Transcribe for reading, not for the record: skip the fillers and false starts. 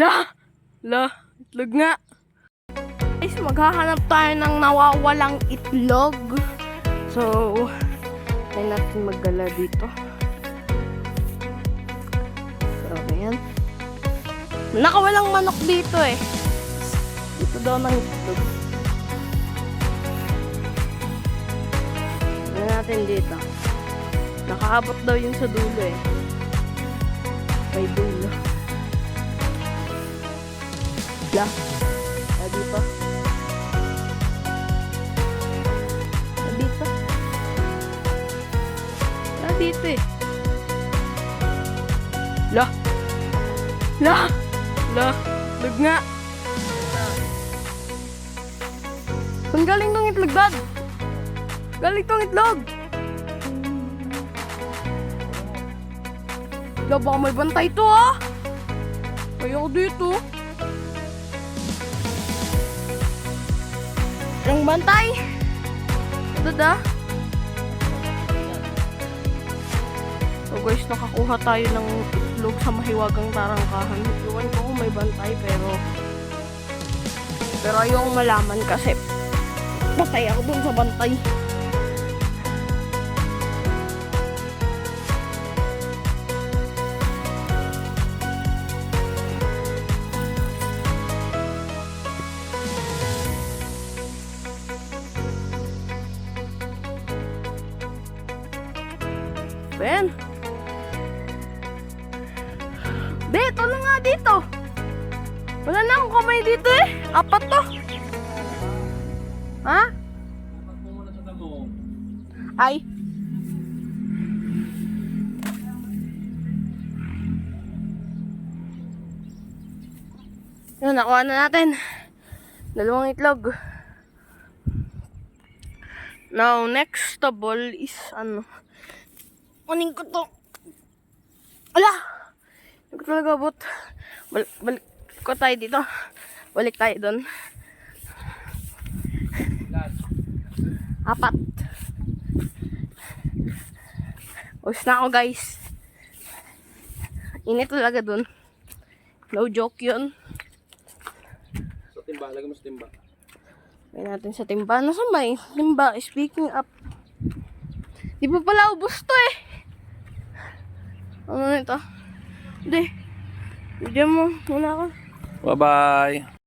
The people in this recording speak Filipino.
Itlog nga. Guys, maghahanap tayo ng nawawalang itlog. So, tayo natin maggala dito. So, ayan. Nakawalang manok dito eh. Dito daw ng itlog. Ano natin dito? Nakaabot daw yun sa dulo eh. May dulo. Dito. Dito eh. Itlog nga. Ang galing tong itlog, Dad. Galing tong itlog. Baka may bantay to ah. Ayaw dito. Ang bantay. Ito da. So guys, nakakuha tayo ng itlog sa mahiwagang tarangkahan. Iwan ko kung may bantay pero ayong malaman kasi patay ako dun sa bantay. Ben. Dito lang nga dito. Wala na akong kamay dito eh. Apat to. Ha? Ay. Yun, nakuha na natin. 2 itlog. Now, next table is ano. Kunin ko to. Ala! Hindi ko talaga abot. Balik ko tayo dito. Balik tayo doon. 4. Uwis na ako guys. Init talaga doon. No joke yun. Sa timba, lagay mo sa timba. Lagay natin sa timba. Nasaan ba eh? Timba, speaking up. Di pa pala ubos to eh. Ano na ito? Hindi. Bigyan mo. Muna ako. Bye-bye.